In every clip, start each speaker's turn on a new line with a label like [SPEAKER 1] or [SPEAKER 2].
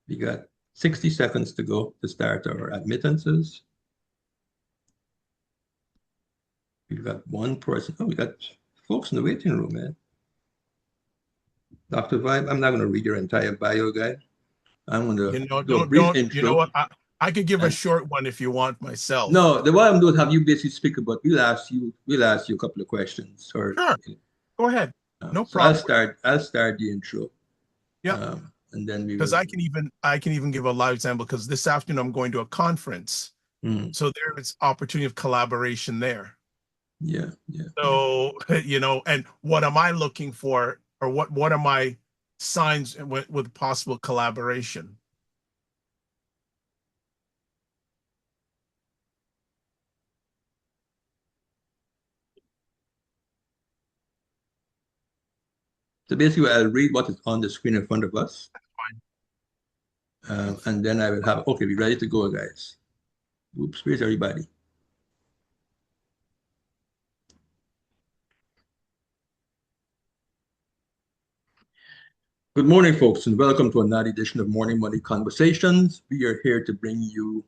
[SPEAKER 1] We got 60 seconds to go to start our admittances. We've got one person. Oh, we got folks in the waiting room, man. Dr. Vibe, I'm not going to read your entire bio, guy. I'm going to do a brief
[SPEAKER 2] You know
[SPEAKER 1] intro.
[SPEAKER 2] what? I could give a
[SPEAKER 1] And
[SPEAKER 2] short one if you want myself.
[SPEAKER 1] no, the what I'm doing is have you basically speak about. We'll ask you a couple of questions, or
[SPEAKER 2] Sure, go ahead. No
[SPEAKER 1] so I'll
[SPEAKER 2] problem.
[SPEAKER 1] start. I'll start the intro,
[SPEAKER 2] Yeah,
[SPEAKER 1] and then we
[SPEAKER 2] because
[SPEAKER 1] will.
[SPEAKER 2] I can even give a live example because this afternoon I'm going to a conference.
[SPEAKER 1] Mm,
[SPEAKER 2] So there is opportunity of collaboration there.
[SPEAKER 1] yeah, yeah, yeah.
[SPEAKER 2] So, and what am I looking for or what are my signs with possible collaboration?
[SPEAKER 1] So basically, I'll read what is on the screen in front of us,
[SPEAKER 2] Fine.
[SPEAKER 1] and then I will have. Okay, we ready to go, guys. Oops, where's everybody? Good morning, folks, and welcome to another edition of Morning Money Conversations. We are here to bring you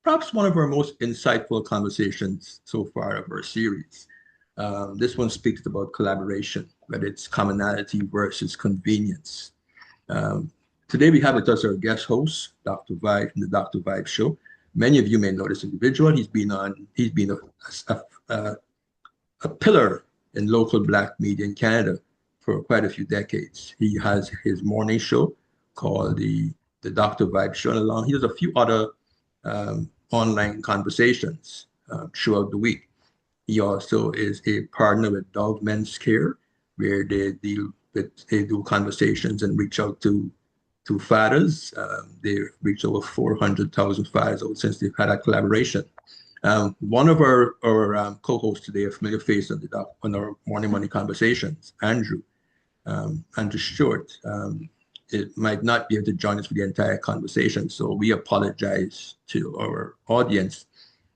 [SPEAKER 1] perhaps one of our most insightful conversations so far of our series. This one speaks about collaboration, whether it's commonality versus convenience. Um, Today we have with us our guest host, Dr. Vibe from the Dr. Vibe Show. Many of you may know this individual. He's been a pillar in local Black media in Canada for quite a few decades. He has his morning show called the Dr. Vibe Show, and along he does a few other online conversations throughout the week. He also is a partner with Dove Men's Care, where they do conversations and reach out to fathers. They reached over 400,000 fathers since they've had a collaboration. One of our co-hosts today, a familiar face on our Morning Money Conversations, Andrew Stewart, it might not be able to join us for the entire conversation. So we apologize to our audience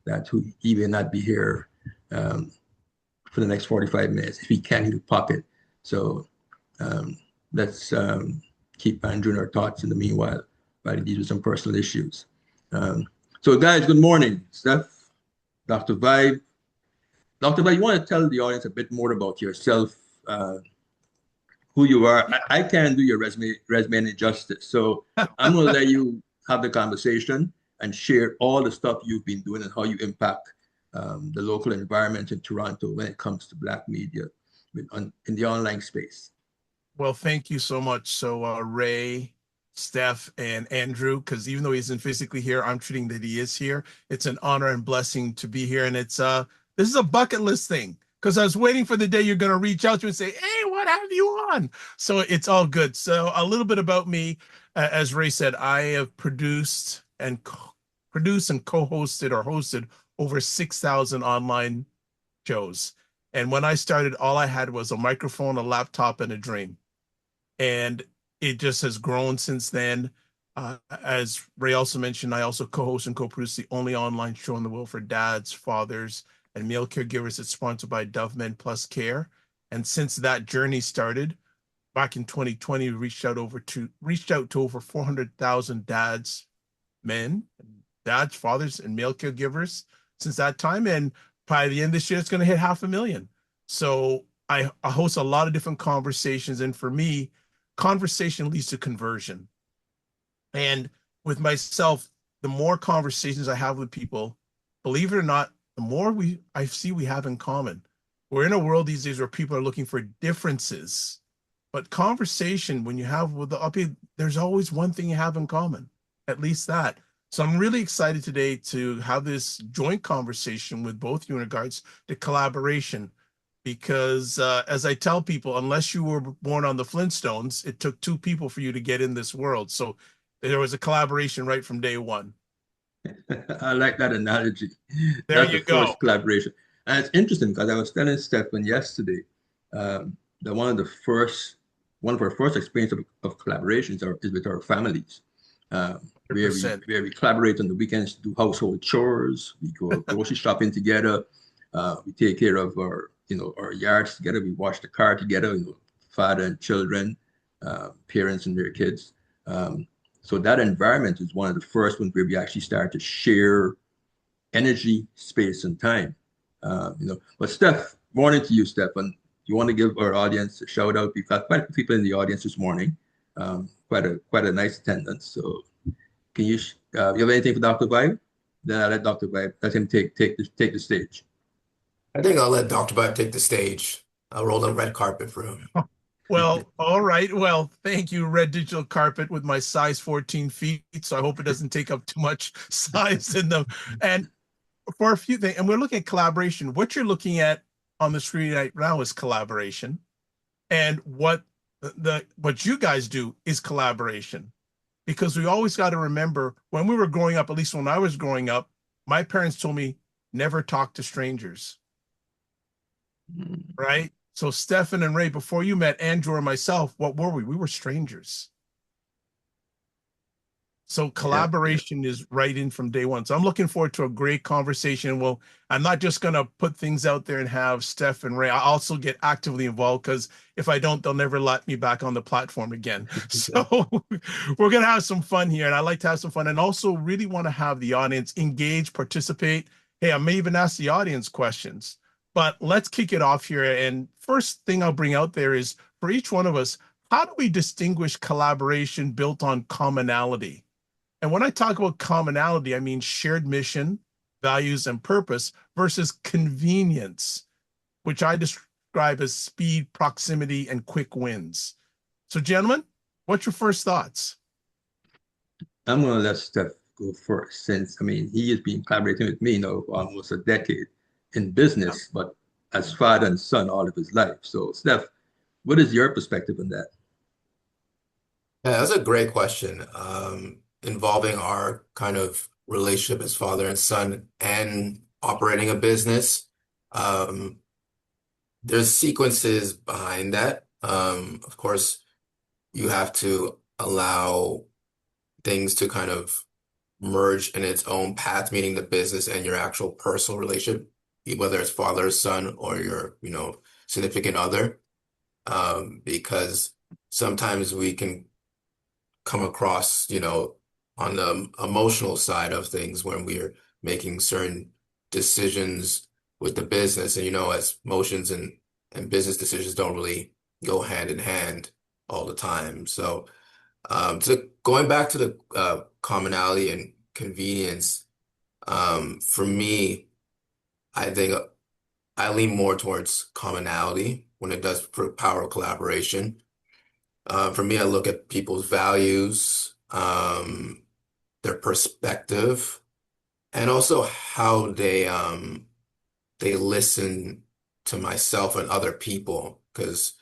[SPEAKER 1] that he may not be here um, for the next 45 minutes. If he can, he'll pop in. So um, let's keep Andrew in our thoughts in the meanwhile, while he deals with some personal issues. Um, so guys, good morning. Steph, Dr. Vibe. Dr. Vibe, you want to tell the audience a bit more about yourself, who you are? I can't do your resume any justice. So I'm going to let you have the conversation and share all the stuff you've been doing and how you impact the local environment in Toronto when it comes to Black media in the online space.
[SPEAKER 2] Well, thank you so much. So, Ray, Steph, and Andrew, because even though he isn't physically here, I'm treating that he is here. It's an honor and blessing to be here, and this is a bucket list thing because I was waiting for the day you're going to reach out to and say, "Hey, what have you on?" So it's all good. So a little bit about me, as Ray said, I have produced and co-hosted or hosted over 6,000 online shows. And when I started, all I had was a microphone, a laptop, and a dream, and it just has grown since then. As Ray also mentioned, I also co-host and co-produce the only online show in the world for dads, fathers, and male caregivers. It's sponsored by Dove Men Plus Care. And since that journey started back in 2020, we reached out to over 400,000 dads, men, dads, fathers, and male caregivers since that time. And by the end of this year, it's going to hit 500,000. So I host a lot of different conversations. And for me, conversation leads to conversion. And with myself, the more conversations I have with people, believe it or not, the more I see we have in common. We're in a world these days where people are looking for differences, but conversation, when you have with the up, there's always one thing you have in common, at least that. So I'm really excited today to have this joint conversation with both you in regards to collaboration, because as I tell people, unless you were born on the Flintstones, it took two people for you to get in this world. So there was a collaboration right from day one.
[SPEAKER 1] I like that analogy.
[SPEAKER 2] There
[SPEAKER 1] That's the
[SPEAKER 2] you go.
[SPEAKER 1] first collaboration. And it's interesting because I was telling Stefan yesterday that one of our first experience of collaborations is with our families, where we
[SPEAKER 2] 100%.
[SPEAKER 1] where we collaborate on the weekends to do household chores. We go grocery shopping together. We take care of our yards together. We wash the car together. Father and children, parents and their kids. Um, So that environment is one of the first ones where we actually start to share energy, space, and time. But Steph, morning to you, Steph. And you want to give our audience a shout out? We've got quite a few people in the audience this morning. Quite a nice attendance. So can you have anything for Dr. Vibe? Then I'll let Dr. Vibe let him take the stage.
[SPEAKER 3] I think I'll let Dr. Vibe take the stage. I'll roll the red carpet for him.
[SPEAKER 2] Well, all right. Well, thank you, Red Digital Carpet with my size 14 feet. So I hope it doesn't take up too much size in them. And for a few things, and we're looking at collaboration. What you're looking at on the screen right now is collaboration. And what you guys do is collaboration. Because we always got to remember when we were growing up, at least when I was growing up, my parents told me never talk to strangers. Right? So Stefan and Ray, before you met Andrew or myself, what were we? We were strangers. So collaboration is right in from day one. So I'm looking forward to a great conversation. Well, I'm not just going to put things out there and have Steph and Ray. I also get actively involved because if I don't, they'll never let me back on the platform again. So we're going to have some fun here. And I like to have some fun and also really want to have the audience engage, participate. Hey, I may even ask the audience questions, but let's kick it off here. And first thing I'll bring out there is for each one of us, how do we distinguish collaboration built on commonality? And when I talk about commonality, I mean shared mission, values, and purpose versus convenience, which I describe as speed, proximity, and quick wins. So, gentlemen, what's your first thoughts?
[SPEAKER 1] I'm going to let Steph go first, since he has been collaborating with me now for almost a decade in business, but as father and son all of his life. So, Steph, what is your perspective on that?
[SPEAKER 3] Yeah, that's a great question. Involving our kind of relationship as father and son and operating a business. Um, there's sequences behind that. Of course, you have to allow things to kind of merge in its own path, meaning the business and your actual personal relationship, whether it's father or son or your, significant other. Because sometimes we can come across, on the emotional side of things when we're making certain decisions with the business. And, as emotions and business decisions don't really go hand in hand all the time. So, going back to the commonality and convenience, for me, I think I lean more towards commonality when it does for power of collaboration. For me, I look at people's values, their perspective, and also how they listen to myself and other people. Because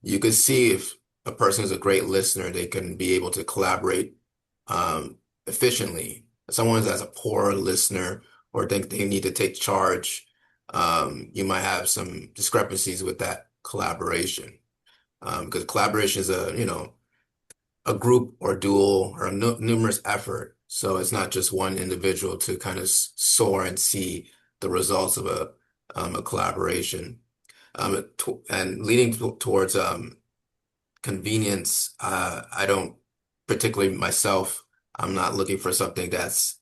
[SPEAKER 3] you could see if a person is a great listener, they can be able to collaborate efficiently. If someone that's a poor listener or think they need to take charge, you might have some discrepancies with that collaboration. Because collaboration is a group or dual or a numerous effort. So it's not just one individual to kind of soar and see the results of a collaboration. And leaning towards convenience, I don't particularly myself, I'm not looking for something that's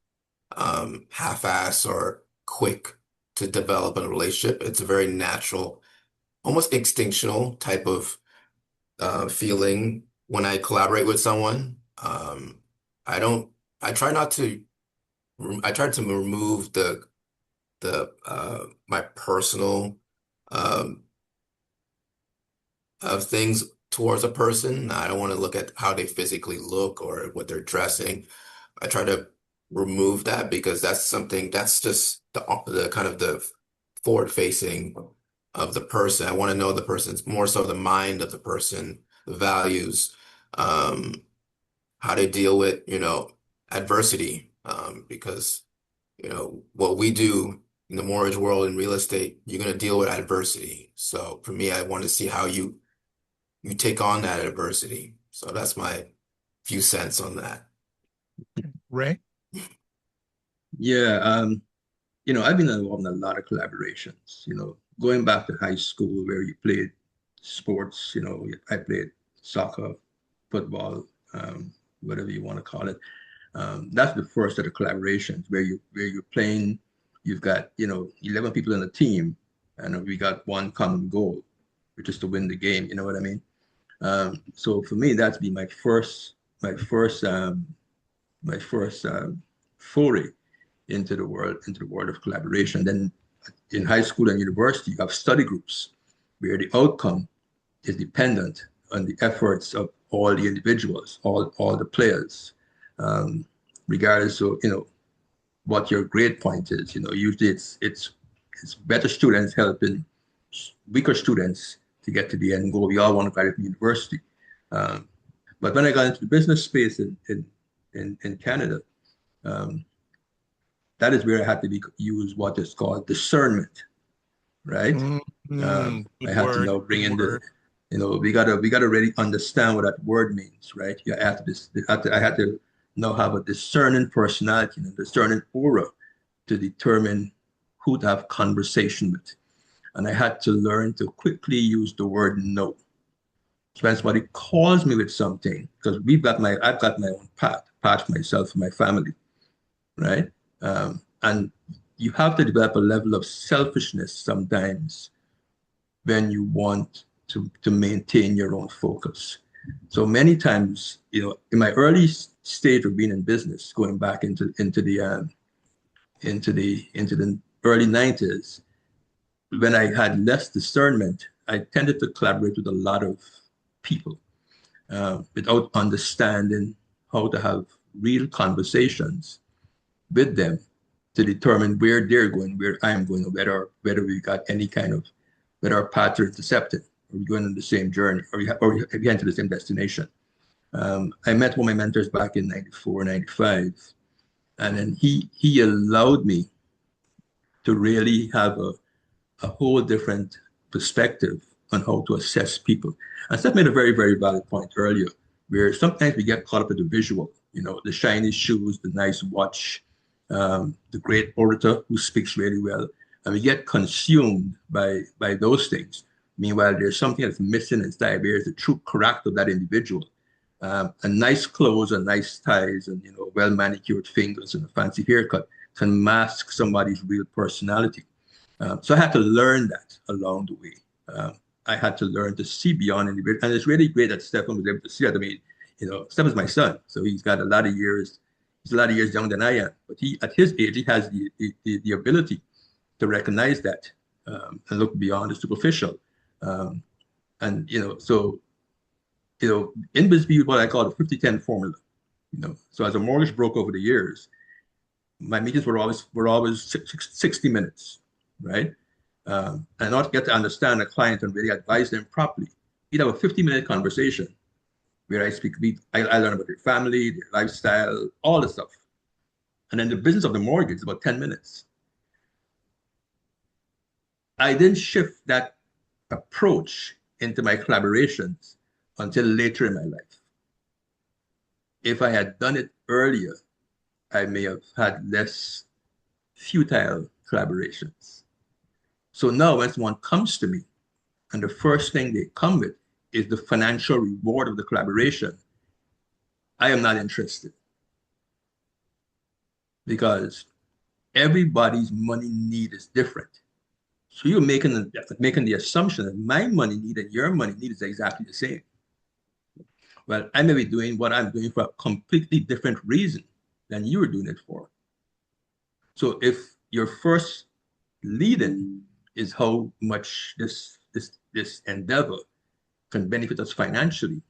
[SPEAKER 3] half-ass or quick to develop in a relationship. It's a very natural, almost instinctual type of feeling when I collaborate with someone. I don't, I try not to, I try to remove my personal, um, of things towards a person. I don't want to look at how they physically look or what they're dressing. I try to remove that because that's just the kind of the forward facing of the person. I want to know the person's more so the mind of the person, the values, um, how they deal with, adversity. Because, what we do in the mortgage world in real estate, you're going to deal with adversity. So for me, I want to see how you take on that adversity. So that's my few cents on that.
[SPEAKER 2] Ray?
[SPEAKER 1] Yeah, I've been involved in a lot of collaborations, going back to high school where you played sports, I played soccer, football, whatever you want to call it. That's the first set of collaborations where you're playing. You've got 11 people in a team, and we got one common goal, which is to win the game. You know what I mean? So for me, that's been my first foray into the world of collaboration. Then in high school and university, you have study groups where the outcome is dependent on the efforts of all the individuals, all the players, regardless of what your grade point is. Usually it's better students helping weaker students to get to the end goal. We all want to graduate from university. But when I got into the business space in Canada, that is where I had to use what is called discernment, right? I had to now bring in we gotta really understand what that word means, right? I had to now have a discerning personality and a discerning aura to determine who to have conversation with. And I had to learn to quickly use the word no. So when somebody calls me with something, because I've got my own path for myself and my family, right? And you have to develop a level of selfishness sometimes when you want to maintain your own focus. So many times, in my early stage of being in business, going back into the early 90s, when I had less discernment, I tended to collaborate with a lot of people without understanding how to have real conversations with them to determine where they're going, where I'm going, or whether we got any kind of, whether our paths are intercepted, or we're going on the same journey, or we get to the same destination. I met one of my mentors back in 94, 95, and then he allowed me to really have a whole different perspective on how to assess people. And Steph made a very, very valid point earlier, where sometimes we get caught up in the visual, the shiny shoes, the nice watch, the great orator who speaks really well, and we get consumed by those things. Meanwhile, there's something that's missing inside. There's the true character of that individual. And nice clothes and nice ties and well manicured fingers and a fancy haircut can mask somebody's real personality. So I had to learn that along the way. I had to learn to see beyond individuals, and it's really great that Stefan was able to see that. I mean, Stefan's my son, so he's got a lot of years. He's a lot of years younger than I am, but at his age, he has the ability to recognize that and look beyond the superficial. And in business, we use what I call the 50-10 formula. So as a mortgage broker over the years, my meetings were always 60 minutes, right? And not to get to understand a client and really advise them properly. We'd have a 50-minute conversation where I learn about their family, their lifestyle, all the stuff. And then the business of the mortgage is about 10 minutes. I didn't shift that approach into my collaborations until later in my life. If I had done it earlier, I may have had less futile collaborations. So now when someone comes to me and the first thing they come with is the financial reward of the collaboration, I am not interested, because everybody's money need is different. So you're making the assumption that my money need and your money need is exactly the same. Well, I may be doing what I'm doing for a completely different reason than you were doing it for. So if your first lead-in is how much this endeavor can benefit us financially,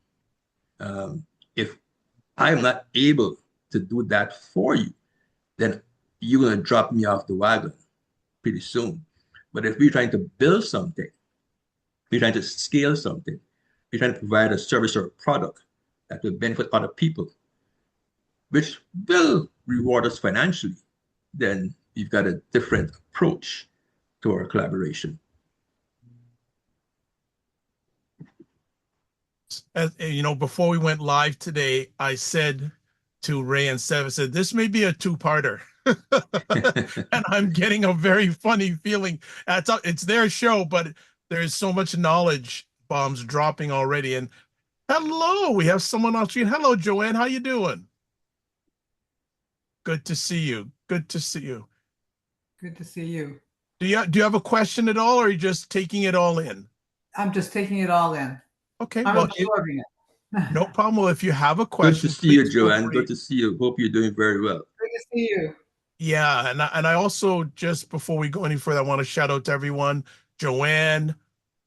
[SPEAKER 1] if I am not able to do that for you, then you're going to drop me off the wagon pretty soon. But if we're trying to build something, we're trying to scale something, we're trying to provide a service or a product that will benefit other people, which will reward us financially, then we've got a different approach to our collaboration.
[SPEAKER 2] As before we went live today, I said to Ray and Steph, I said, this may be a two-parter. And I'm getting a very funny feeling. It's their show, but there's so much knowledge bombs dropping already. And Hello, we have someone on screen. Hello, Joanne. How you doing? Good to see you. Good to see you.
[SPEAKER 4] Good to see you.
[SPEAKER 2] Do you have a question at all, or are you just taking it all in?
[SPEAKER 4] I'm just taking it all in.
[SPEAKER 2] Okay,
[SPEAKER 4] I'm
[SPEAKER 2] well,
[SPEAKER 4] absorbing it.
[SPEAKER 2] no problem. Well, if you have a
[SPEAKER 1] Good to
[SPEAKER 2] question,
[SPEAKER 1] see you,
[SPEAKER 2] please feel
[SPEAKER 1] Joanne. Good
[SPEAKER 2] free.
[SPEAKER 1] to see you. Hope you're doing very well.
[SPEAKER 4] Good to see you.
[SPEAKER 2] Yeah, and I also, just before we go any further, I want to shout out to everyone. Joanne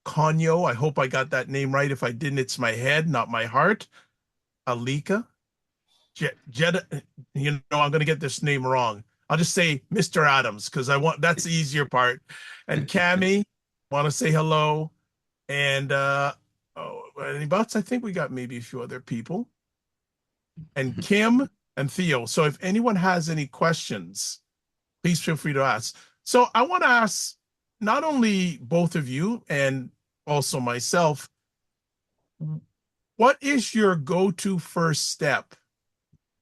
[SPEAKER 2] Conyo, I hope I got that name right. If I didn't, it's my head, not my heart. Alika, you know, I'm going to get this name wrong. I'll just say Mr. Adams because that's the easier part. And Cami, want to say hello. And any buts? I think we got maybe a few other people. And Kim and Theo. So if anyone has any questions, please feel free to ask. So I want to ask not only both of you and also myself, what is your go-to first step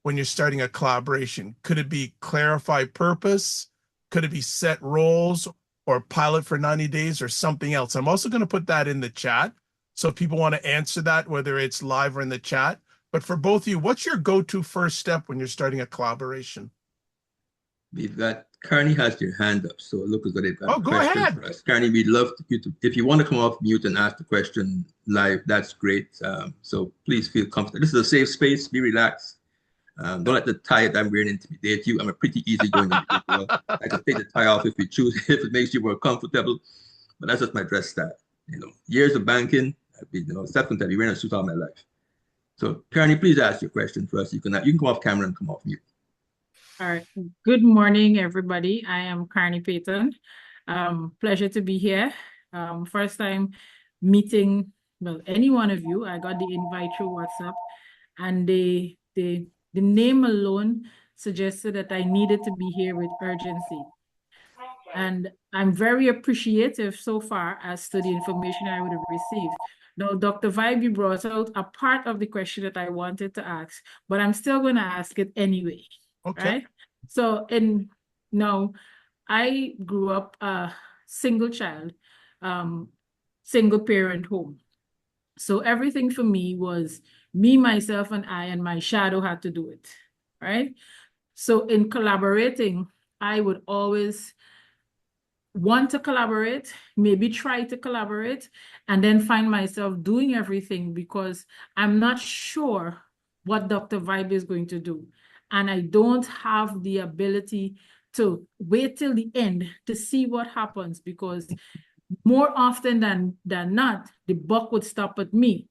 [SPEAKER 2] when you're starting a collaboration? Could it be clarify purpose? Could it be set roles or pilot for 90 days or something else? I'm also going to put that in the chat. So if people want to answer that, whether it's live or in the chat. But for both of you, what's your go-to first step when you're starting a collaboration?
[SPEAKER 1] We've got Carney has your hand up, so it looks as though they've got
[SPEAKER 2] Oh,
[SPEAKER 1] a
[SPEAKER 2] go
[SPEAKER 1] question
[SPEAKER 2] ahead.
[SPEAKER 1] for us. Carney, we'd love you to, if you want to come off mute and ask the question live, that's great. So please feel comfortable. This is a safe space. Be relaxed. Don't let the tie that I'm wearing intimidate you. I'm a pretty easygoing individual. I can take the tie off if we choose, if it makes you more comfortable. But that's just my dress style. You know, years of banking, I've been, second I've been wearing a suit all my life. So, Carney, please ask your question for us. You can come off camera and come off mute.
[SPEAKER 5] All right. Good morning, everybody. I am Carney Payton. Pleasure to be here. First time meeting, well, any one of you. I got the invite through WhatsApp, and the name alone suggested that I needed to be here with urgency. And I'm very appreciative so far as to the information I would have received. Now, Dr. Vibe brought out a part of the question that I wanted to ask, but I'm still going to ask it anyway.
[SPEAKER 2] Okay.
[SPEAKER 5] Right? So, now I grew up a single child, single parent home. So everything for me was me, myself, and I, and my shadow had to do it. Right? So in collaborating, I would always want to collaborate, maybe try to collaborate, and then find myself doing everything because I'm not sure what Dr. Vibe is going to do. And I don't have the ability to wait till the end to see what happens because more often than not, the buck would stop at me.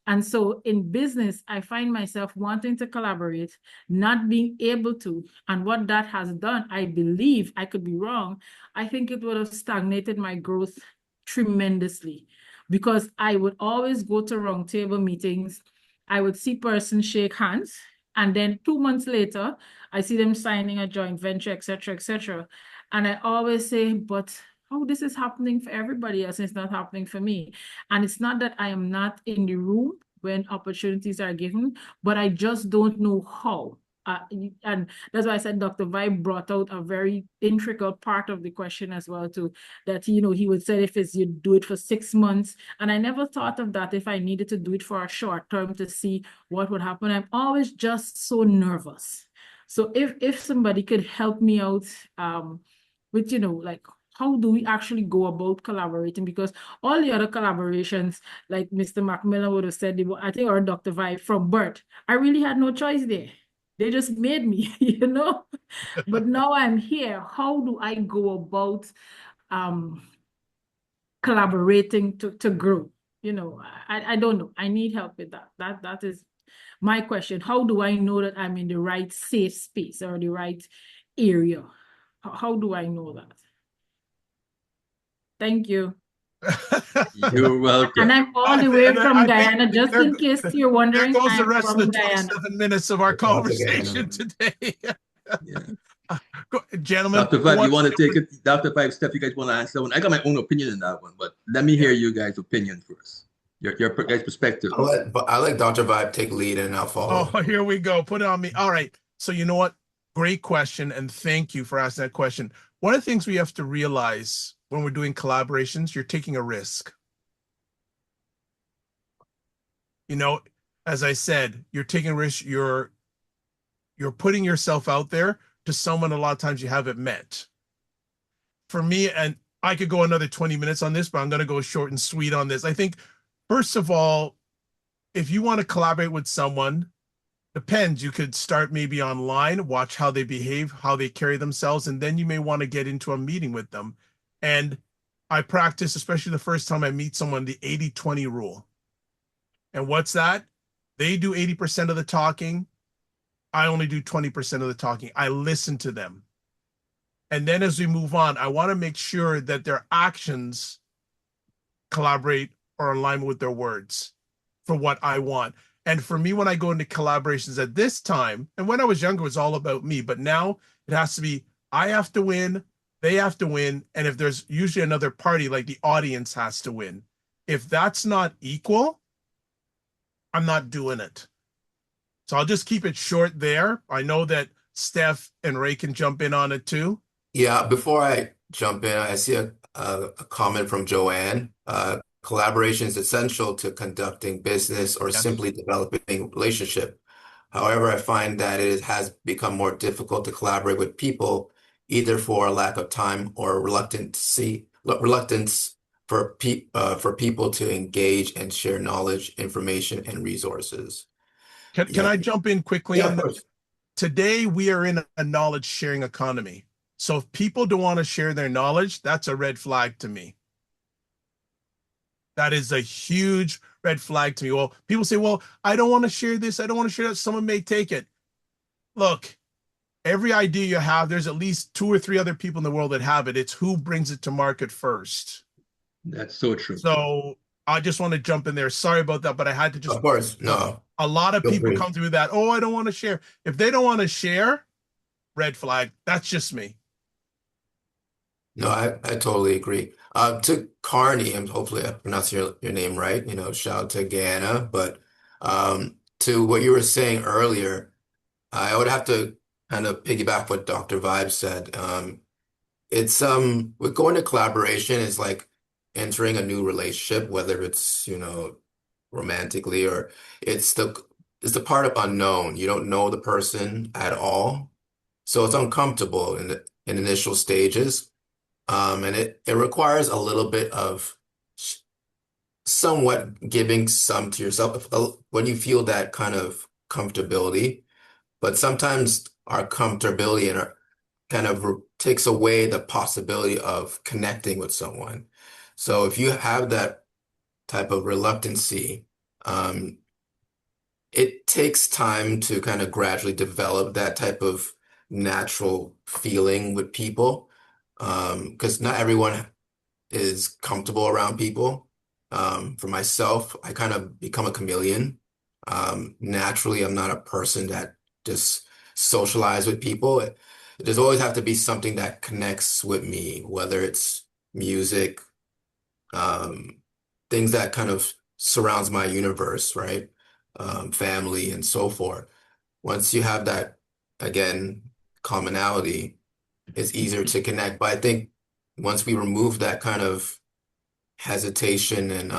[SPEAKER 5] And so in business, I find myself wanting to collaborate, not being able to. And what that has done, I believe, I could be wrong, I think it would have stagnated my growth tremendously because I would always go to roundtable meetings. I would see persons shake hands. And then 2 months later, I see them signing a joint venture, et cetera, et cetera. And I always say, but oh, this is happening for everybody else. It's not happening for me. And it's not that I am not in the room when opportunities are given, but I just don't know how. And that's why I said Dr. Vibe brought out a very integral part of the question as well too, that, he would say if it's you do it for 6 months. And I never thought of that if I needed to do it for a short term to see what would happen. I'm always just so nervous. So if somebody could help me out with, like, how do we actually go about collaborating? Because all the other collaborations, like Mr. Macmillan would have said, I think, or Dr. Vi from birth, I really had no choice there. They just made me, But now I'm here. How do I go about collaborating to grow? I don't know. I need help with that. That is my question. How do I know that I'm in the right safe space or the right area? How do I know that? Thank you.
[SPEAKER 1] You're welcome.
[SPEAKER 5] And I'm all the way from Guyana, just
[SPEAKER 2] there,
[SPEAKER 5] in case you're wondering.
[SPEAKER 2] There goes the
[SPEAKER 5] I'm
[SPEAKER 2] rest of
[SPEAKER 5] from
[SPEAKER 2] the
[SPEAKER 5] Guyana.
[SPEAKER 2] 27 minutes of our conversation today.
[SPEAKER 1] Yeah.
[SPEAKER 2] Gentlemen,
[SPEAKER 1] Dr. Vibe, you want to take it? Dr. Vibe, Steph, you guys want to answer that one? I got my own opinion in that one, but let me hear you guys' opinion first. Your guys' perspective.
[SPEAKER 3] I let Dr. Vibe take lead and I'll follow.
[SPEAKER 2] Oh, here we go. Put it on me. All right. So you know what? Great question. And thank you for asking that question. One of the things we have to realize when we're doing collaborations, you're taking a risk. as I said, you're taking risk. You're putting yourself out there to someone a lot of times you haven't met. For me, and I could go another 20 minutes on this, but I'm going to go short and sweet on this. I think, first of all, if you want to collaborate with someone, depends. You could start maybe online, watch how they behave, how they carry themselves, and then you may want to get into a meeting with them. And I practice, especially the first time I meet someone, the 80-20 rule. And what's that? They do 80% of the talking. I only do 20% of the talking. I listen to them. And then as we move on, I want to make sure that their actions collaborate or align with their words for what I want. And for me, when I go into collaborations at this time, and when I was younger, it was all about me, but now it has to be, I have to win, they have to win. And if there's usually another party, like the audience has to win. If that's not equal, I'm not doing it. So I'll just keep it short there. I know that Steph and Ray can jump in on it too.
[SPEAKER 3] Yeah, before I jump in, I see a comment from Joanne. Collaboration is essential to conducting business or
[SPEAKER 2] Yes.
[SPEAKER 3] simply developing a relationship. However, I find that it has become more difficult to collaborate with people, either for a lack of time or reluctance for people to engage and share knowledge, information, and resources.
[SPEAKER 2] Can
[SPEAKER 3] Yeah,
[SPEAKER 2] I jump in quickly
[SPEAKER 3] yeah,
[SPEAKER 2] on
[SPEAKER 3] of
[SPEAKER 2] that?
[SPEAKER 3] course.
[SPEAKER 2] Today, we are in a knowledge sharing economy. So if people don't want to share their knowledge, that's a red flag to me. That is a huge red flag to me. Well, people say, well, I don't want to share this. I don't want to share that. Someone may take it. Look, every idea you have, there's at least 2 or 3 other people in the world that have it. It's who brings it to market first.
[SPEAKER 1] That's so true.
[SPEAKER 2] So I just want to jump in there. Sorry about that, but I had to just.
[SPEAKER 3] Of course, no,
[SPEAKER 2] A lot of
[SPEAKER 3] feel
[SPEAKER 2] people
[SPEAKER 3] free.
[SPEAKER 2] come through that. Oh, I don't want to share. If they don't want to share, red flag. That's just me.
[SPEAKER 3] No, I totally agree. To Carney, and hopefully I pronounced your name right, shout out to Guyana. But to what you were saying earlier, I would have to kind of piggyback what Dr. Vibe said. It's with going to collaboration is like entering a new relationship, whether it's, romantically or it's the part of unknown. You don't know the person at all. So it's uncomfortable in initial stages. And it requires a little bit of somewhat giving some to yourself when you feel that kind of comfortability. But sometimes our comfortability and our kind of takes away the possibility of connecting with someone. So if you have that type of reluctancy, it takes time to kind of gradually develop that type of natural feeling with people. Because not everyone is comfortable around people. For myself, I kind of become a chameleon. Naturally, I'm not a person that just socialize with people. There's always have to be something that connects with me, whether it's music, um, things that kind of surrounds my universe, right? Family and so forth. Once you have that, again, commonality, it's easier to connect. But I think once we remove that kind of hesitation and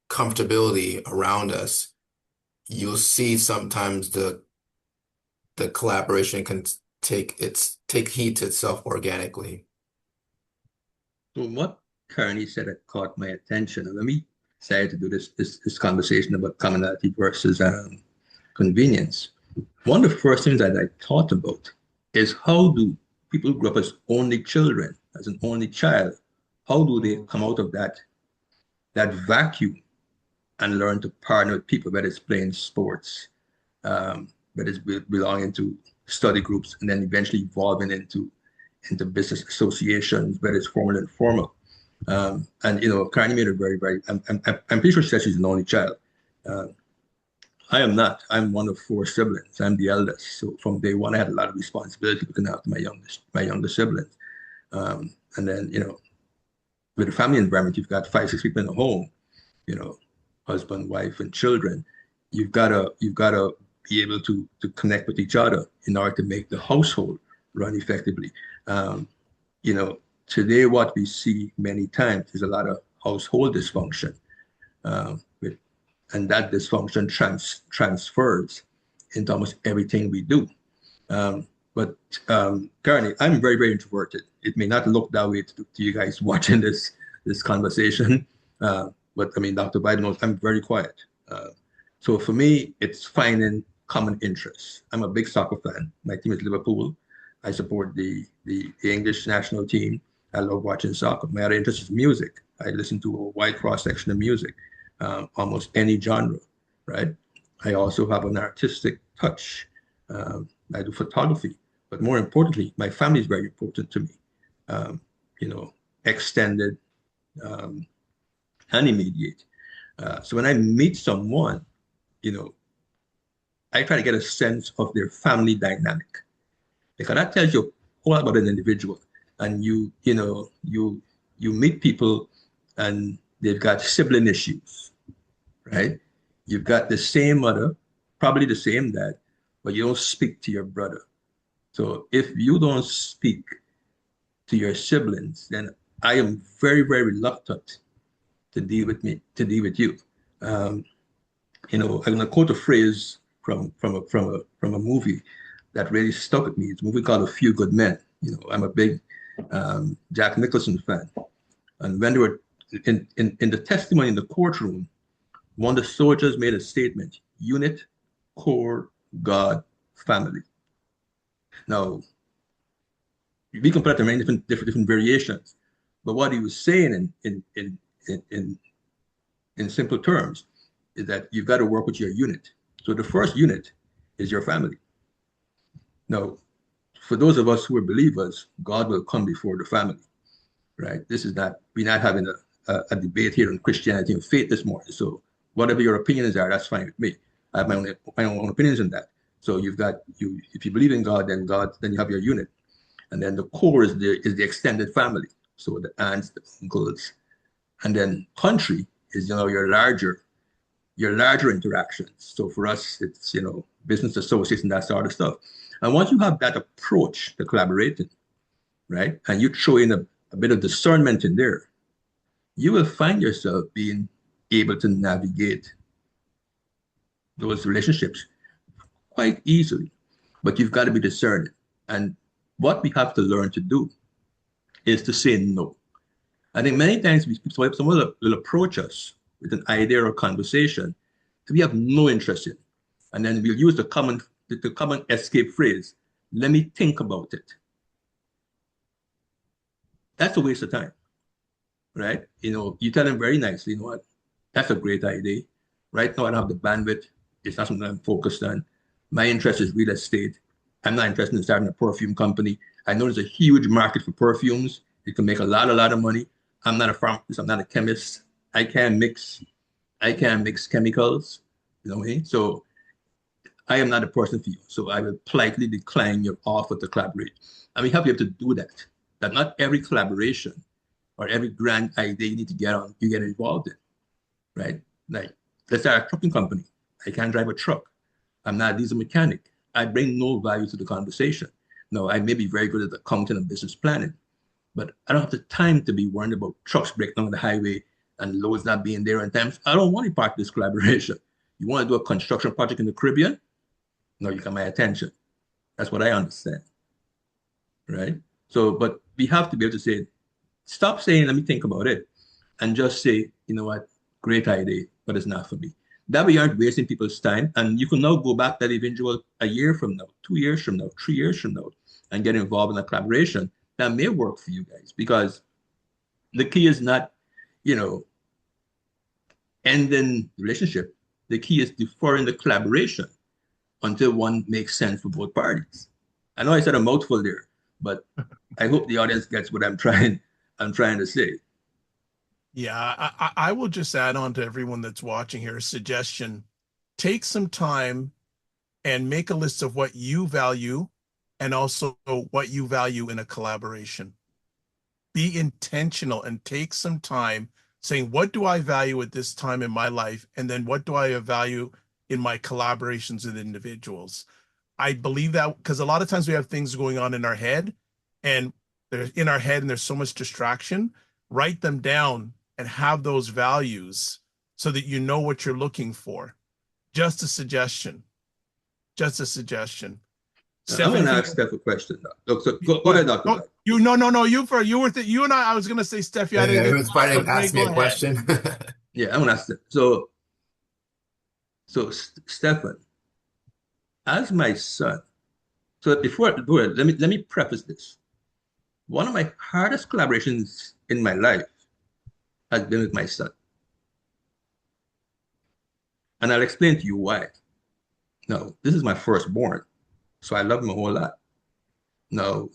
[SPEAKER 3] comfortability around us, you'll see sometimes the collaboration can take heed to itself organically.
[SPEAKER 1] So what Kearney said that caught my attention, and let me say to do this conversation about commonality versus convenience. One of the first things that I thought about is how do people who grew up as only children, as an only child, how do they come out of that vacuum and learn to partner with people, whether it's playing sports, whether it's belonging to study groups, and then eventually evolving into business associations, whether it's formal and informal. And Carney made it very, very. I'm pretty sure she said she's an only child. I am not. I'm one of 4 siblings. I'm the eldest. So from day one, I had a lot of responsibility looking after my younger siblings. And then with a family environment, you've got 5, 6 people in the home. Husband, wife, and children. You've gotta be able to connect with each other in order to make the household run effectively. Today what we see many times is a lot of household dysfunction with and that dysfunction transfers into almost everything we do. But currently, I'm very, very introverted. It may not look that way to you guys watching this conversation, but I mean, Dr. Biden knows I'm very quiet. So for me, it's finding common interests. I'm a big soccer fan. My team is Liverpool. I support the English national team. I love watching soccer. My other interest is music. I listen to a wide cross section of music, almost any genre, right? I also have an artistic touch. I do photography, but more importantly, my family is very important to me. You know, extended and immediate. So when I meet someone, you know, I try to get a sense of their family dynamic because that tells you all about an individual. And you meet people and they've got sibling issues, right? You've got the same mother, probably the same dad, but you don't speak to your brother. So if you don't speak to your siblings, then I am very, very reluctant to deal with you. I'm gonna quote a phrase from a movie that really stuck with me. It's a movie called A Few Good Men. I'm a big Jack Nicholson fan. And when they were in the testimony in the courtroom, one of the soldiers made a statement: unit, core, God, family. Now, we can put that in many different variations, but what he was saying in simple terms is that you've got to work with your unit. So the first unit is your family. Now, for those of us who are believers, God will come before the family, right? We're not having a debate here on Christianity and faith this morning. So whatever your opinions are, that's fine with me. I have my own opinions on that. So if you believe in God, then you have your unit. And then the core is the extended family. So the aunts, the uncles, and then country is your larger interactions. So for us, it's business associates and that sort of stuff. And once you have that approach to collaborating, right, and you throw in a bit of discernment in there, you will find yourself being able to navigate those relationships quite easily. But you've got to be discerning. And what we have to learn to do is to say no. I think many times someone will approach us with an idea or conversation that we have no interest in. And then we'll use the common escape phrase, let me think about it. That's a waste of time, right? You tell them very nicely, you know what, that's a great idea. Right now, I don't have the bandwidth. It's not something I'm focused on. My interest is real estate. I'm not interested in starting a perfume company. I know there's a huge market for perfumes. You can make a lot of money. I'm not a pharmacist. I'm not a chemist. I can't mix chemicals. You know what I mean? So I am not a person for you. So I will politely decline your offer to collaborate. And we have to be able to do that. That not every collaboration or every grand idea you need to you get involved in, right? Like, let's start a trucking company. I can't drive a truck. I'm not a diesel mechanic. I bring no value to the conversation. No, I may be very good at accounting and business planning, but I don't have the time to be worried about trucks breaking down the highway and loads not being there on time. I don't want to be part of this collaboration. You want to do a construction project in the Caribbean? No, you got my attention. That's what I understand, right? So, but we have to be able to say, stop saying, let me think about it, and just say, you know what, great idea, but it's not for me. That way you aren't wasting people's time, and you can now go back to that individual a year from now, 2 years from now, 3 years from now, and get involved in a collaboration that may work for you guys, because the key is not, ending the relationship. The key is deferring the collaboration until one makes sense for both parties. I know I said a mouthful there, but I hope the audience gets what I'm trying to say.
[SPEAKER 2] Yeah, I will just add on to everyone that's watching here a suggestion. Take some time and make a list of what you value and also what you value in a collaboration. Be intentional and take some time saying, what do I value at this time in my life? And then what do I value in my collaborations with individuals? I believe that because a lot of times we have things going on in our head and they're in our head and there's so much distraction. Write them down and have those values so that you know what you're looking for. Just a suggestion. Just a suggestion.
[SPEAKER 1] I'm going to ask Steph a question now. Look, so go
[SPEAKER 2] What?
[SPEAKER 1] ahead, Dr.
[SPEAKER 2] No,
[SPEAKER 1] Black.
[SPEAKER 2] no. You and I was gonna say, Steph, you had
[SPEAKER 3] Yeah,
[SPEAKER 2] to
[SPEAKER 3] he was trying to
[SPEAKER 2] Ray,
[SPEAKER 3] ask me
[SPEAKER 2] go
[SPEAKER 3] a
[SPEAKER 2] ahead.
[SPEAKER 3] question.
[SPEAKER 1] Yeah, I'm going to ask Steph. So Stefan, as my son, so before let me preface this. One of my hardest collaborations in my life has been with my son. And I'll explain to you why. Now, this is my firstborn, so I love him a whole lot. Now,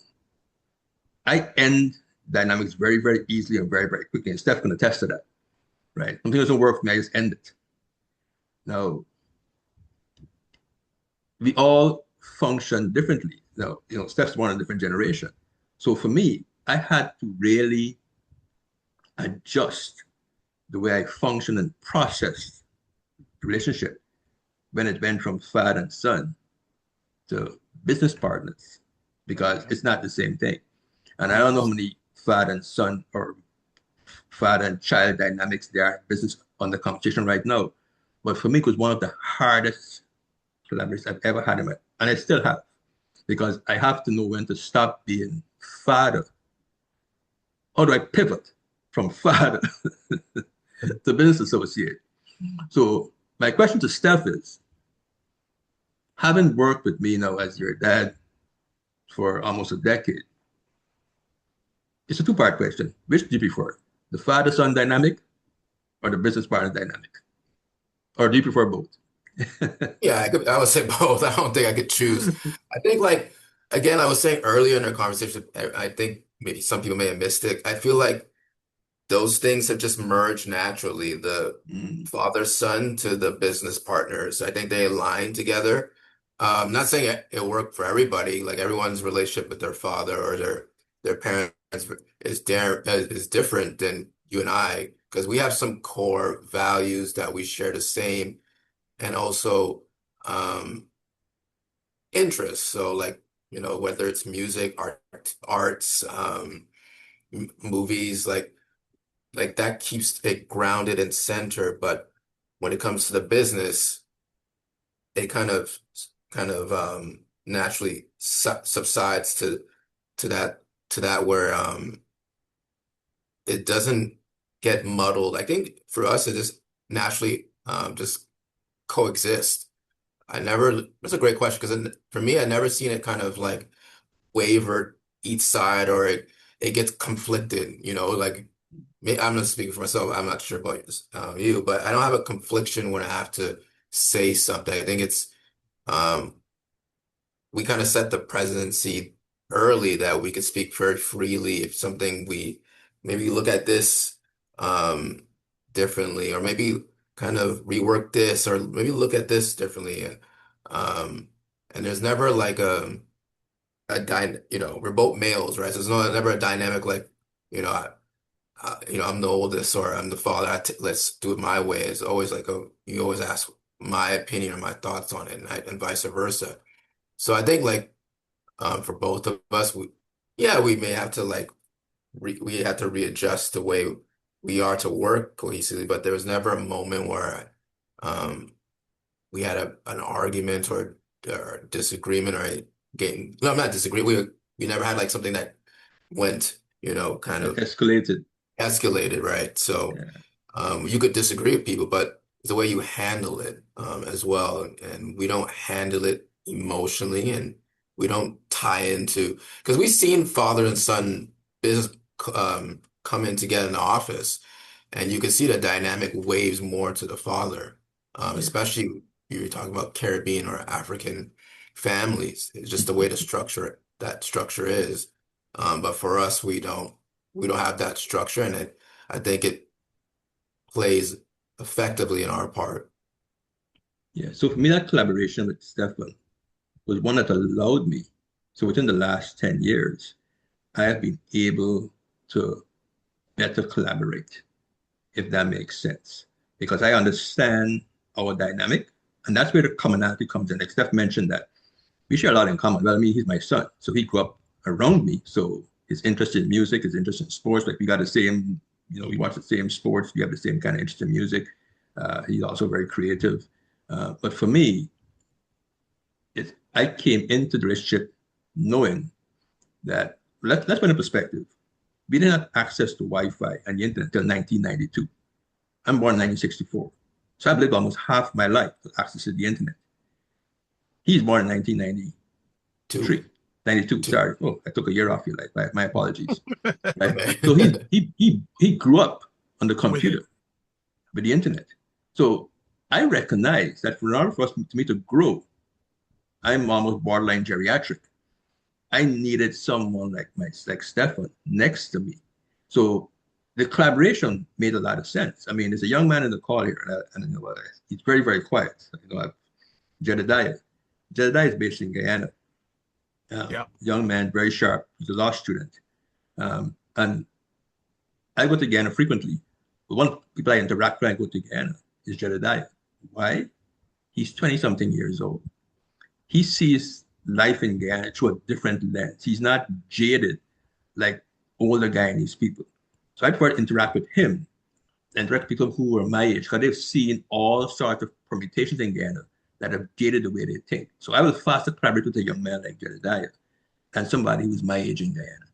[SPEAKER 1] I end dynamics very, very easily and very, very quickly. And Steph can attest to that, right? Something doesn't work for me, I just end it. Now, we all function differently. Now, Steph's born in a different generation. So for me, I had to really adjust the way I function and process the relationship when it went from father and son to business partners, because it's not the same thing. And I don't know how many father and son or father and child dynamics there are in business on the competition right now. But for me, it was one of the hardest collaborations I've ever had in my, and I still have, because I have to know when to stop being father. How do I pivot from father to business associate? So my question to Steph is, having worked with me now as your dad for almost a decade, it's a two-part question. Which do you prefer? The father-son dynamic or the business partner dynamic? Or do you prefer both?
[SPEAKER 3] Yeah, I would say both. I don't think I could choose. I think, like, again, I was saying earlier in our conversation, I think maybe some people may have missed it. I feel like those things have just merged naturally, the father son to the business partners. I think they align together. Not saying it worked for everybody, like everyone's relationship with their father or their parents is different than you and I, because we have some core values that we share the same, and also interests. So, like, whether it's music, arts, movies, like that keeps it grounded and centered. But when it comes to the business, it kind of naturally subsides to that where it doesn't get muddled. I think for us, it just naturally just coexist. That's a great question, because for me, I never seen it kind of like waver each side, or it gets conflicted, like I'm not speaking for myself. I'm not sure about you, but I don't have a confliction when I have to say something. I think it's we kind of set the presidency early that we could speak very freely if something we maybe look at this differently, or maybe kind of rework this, or maybe look at this differently. And there's never like we're both males, right? So there's never a dynamic like, I'm the oldest or I'm the father. Let's do it my way. It's always like you always ask my opinion or my thoughts on it, and vice versa. So I think, like, for both of us, we may have to like we have to readjust the way we are to work cohesively. But there was never a moment where we had an argument or disagreement, or getting no, I'm not disagreeing. We never had like something that went, kind of escalated, right? So you could disagree with people, but it's the way you handle it as well. And we don't handle it emotionally, and we don't tie into, because we've seen father and son business come in together in the office, and you can see the dynamic waves more to the father, especially you're talking about Caribbean or African families. It's just the way that structure is. But for us, we don't have that structure, and I think it plays effectively in our part.
[SPEAKER 1] Yeah. So for me, that collaboration with Stefan was one that allowed me. So within the last 10 years, I have been able to better collaborate, if that makes sense, because I understand our dynamic, and that's where the commonality comes in. Like Steph mentioned, that we share a lot in common. Well, I mean, he's my son, so he grew up around me. So his interest in music, his interest in sports, like we got the same, we watch the same sports, we have the same kind of interest in music. He's also very creative. But for me, I came into the relationship knowing that, let's put in perspective. We didn't have access to Wi-Fi and the internet until 1992. I'm born in 1964. So I've lived almost half my life with access to the internet. He's born in 1993. 92, sorry. Oh, I took a year off your life. My apologies. Right?
[SPEAKER 3] Okay.
[SPEAKER 1] So he grew up on the computer with the internet. So I recognize that in order for us to me to grow, I'm almost borderline geriatric. I needed someone like Stefan next to me. So the collaboration made a lot of sense. I mean, there's a young man in the call here, and you know, he's very, very quiet. You know, Jedediah. Jedediah is based in Guyana. Young man, very sharp. He's a law student. And I go to Guyana frequently. But one people I interact with when I go to Guyana is Jedediah. Why? He's 20-something years old. He sees life in Guyana through a different lens. He's not jaded like older Guyanese people. So I prefer to interact with him and interact with people who are my age, because they've seen all sorts of permutations in Guyana that have jaded the way they think. So I was faster collaborate with a young man like Jedediah than somebody who's my age in Guyana.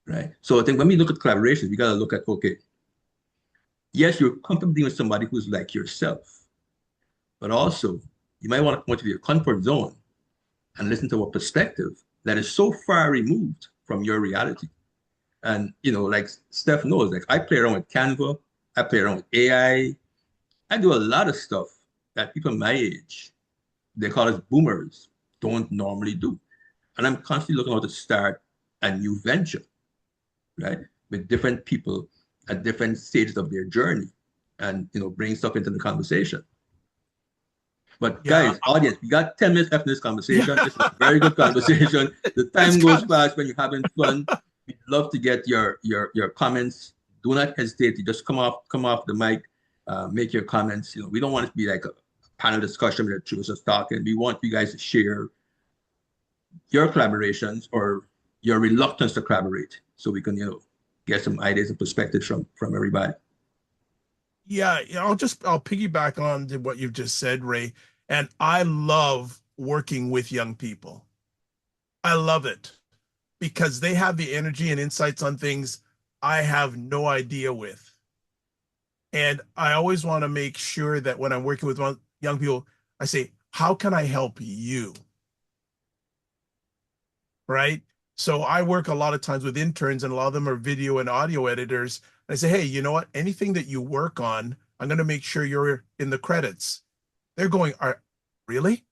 [SPEAKER 1] Right? So I think when we look at collaborations, we got to look at, okay, yes, you're comfortable dealing with somebody who's like yourself, but also you might want to come out of your comfort zone and listen to a perspective that is so far removed from your reality. And, you know, like Steph knows, like I play around with Canva, I play around with AI, I do a lot of stuff that people my age, they call us boomers, don't normally do. And I'm constantly looking how to start a new venture, right? With different people at different stages of their journey and, you know, bring stuff into the conversation. But guys, audience, we got 10 minutes after this conversation. It's a very good conversation. The time goes fast when you're having fun. We'd love to get your comments. Do not hesitate to just come off the mic, make your comments. You know, we don't want it to be like a panel discussion where two of us talking. We want you guys to share your collaborations or your reluctance to collaborate, so we can, you know, get some ideas and perspectives from everybody.
[SPEAKER 2] Yeah, I'll piggyback on to what you've just said, Ray. And I love working with young people. I love it because they have the energy and insights on things I have no idea with. And I always want to make sure that when I'm working with young people, I say, how can I help you? Right? So I work a lot of times with interns, and a lot of them are video and audio editors. And I say, hey, you know what? Anything that you work on, I'm going to make sure you're in the credits. They're going, really?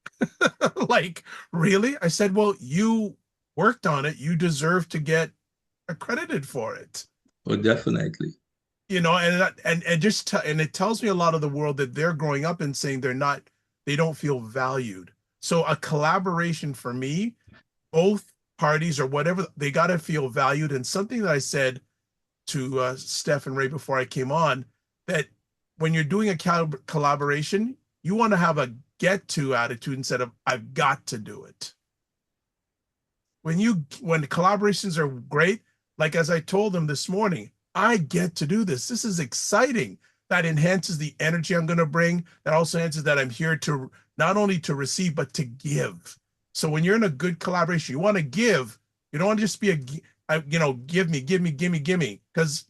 [SPEAKER 2] Like, really? I said, well, you worked on it. You deserve to get accredited for it.
[SPEAKER 1] Oh, definitely.
[SPEAKER 2] You know, and it tells me a lot of the world that they're growing up in, saying they don't feel valued. So a collaboration for me, both parties or whatever, they got to feel valued. And something that I said to Steph and Ray before I came on, that when you're doing a collaboration, you want to have a get to attitude instead of I've got to do it. When collaborations are great, like as I told them this morning, I get to do this. This is exciting. That enhances the energy I'm going to bring. That also enhances that I'm here to not only to receive, but to give. So when you're in a good collaboration, you want to give. You don't want to just be give me. Because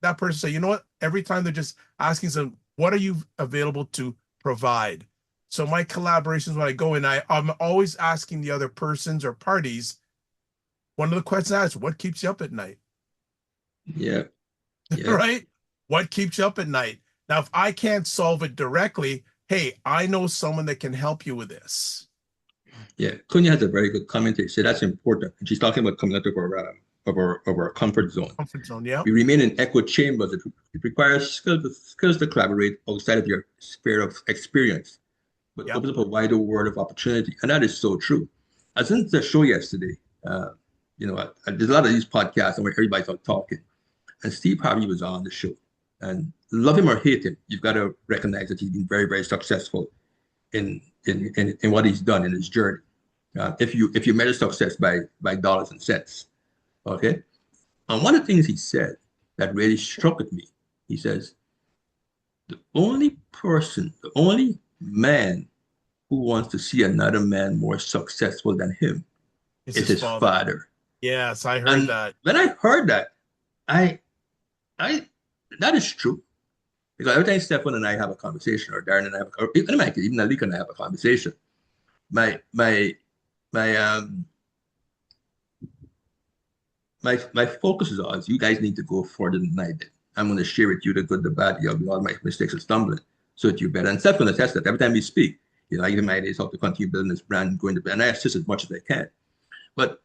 [SPEAKER 2] that person say, you know what? Every time they're just asking some, what are you available to provide? So my collaborations, when I go in, I'm always asking the other persons or parties, one of the questions I ask, what keeps you up at night?
[SPEAKER 1] Yeah.
[SPEAKER 2] Right? What keeps you up at night? Now, if I can't solve it directly, hey, I know someone that can help you with this.
[SPEAKER 1] Yeah, Kunya has a very good comment here. So that's important. And she's talking about coming out of our comfort zone.
[SPEAKER 2] Comfort zone, yeah.
[SPEAKER 1] We remain in echo chambers. It requires skills to collaborate outside of your sphere of experience, but opens up a wider world of opportunity. And that is so true. I was in the show yesterday. There's a lot of these podcasts where everybody's out talking. And Steve Harvey was on the show. And love him or hate him, you've got to recognize that he's been very, very successful in what he's done in his journey. If you measure success by dollars and cents, okay. And one of the things he said that really struck with me, he says, the only man who wants to see another man more successful than him
[SPEAKER 2] It's
[SPEAKER 1] is
[SPEAKER 2] his
[SPEAKER 1] his
[SPEAKER 2] father.
[SPEAKER 1] father.
[SPEAKER 2] Yes, I heard
[SPEAKER 1] And
[SPEAKER 2] that.
[SPEAKER 1] when I heard that, I, I, that is true. Because every time Stefan and I have a conversation, or Darren and I have, or even Alika and I have a conversation, my my my my focus is always you guys need to go further than I did. I'm going to share with you the good, the bad, the ugly, all my mistakes and stumbling, so that you're better. And Steph's going to test that every time we speak. I give him ideas how to continue building this brand, going to, and I assist as much as I can. But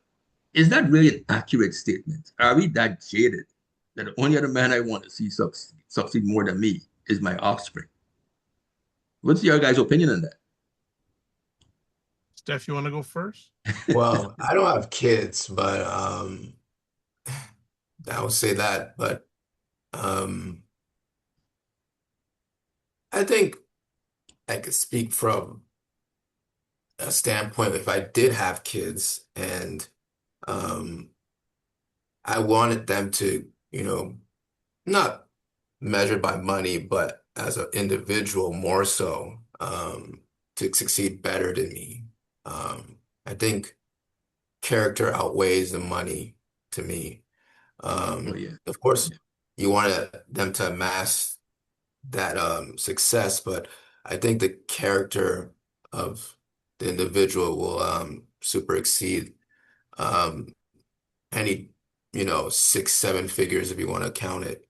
[SPEAKER 1] is that really an accurate statement? Are we that jaded that the only other man I want to see succeed more than me is my offspring? What's your guys' opinion on that?
[SPEAKER 2] Steph, you want to go first?
[SPEAKER 3] Well, I don't have kids, but I would say that. But um, I think I could speak from a standpoint if I did have kids and um, I wanted them to, not measured by money, but as an individual more so, to succeed better than me. I think character outweighs the money to me.
[SPEAKER 1] Oh yeah,
[SPEAKER 3] Of course,
[SPEAKER 1] yeah,
[SPEAKER 3] you want them to amass that success, but I think the character of the individual will super exceed um, any, six, seven figures if you want to count it.